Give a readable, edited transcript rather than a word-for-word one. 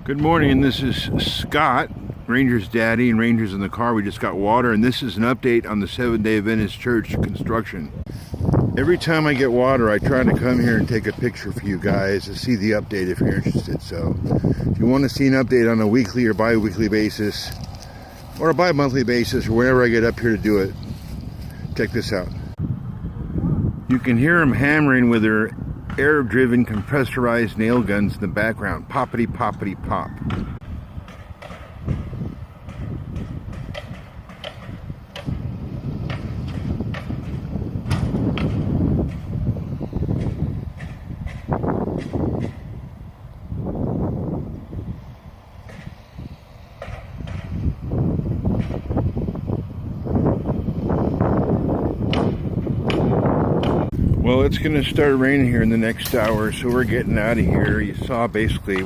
Good morning, this is Scott, Ranger's daddy and Ranger's in the car. We just got water, and this is an update on the Seventh-day Adventist Church construction. Every time I get water, I try to come here and take a picture for you guys to see the update if you're interested. So if you want to see an update on a weekly or bi-weekly basis, or a bi-monthly basis, or whenever I get up here to do it, check this out. You can hear them hammering with their air-driven compressorized nail guns in the background. Poppity, poppity, pop. Well, it's going to start raining here in the next hour, so we're getting out of here. You saw basically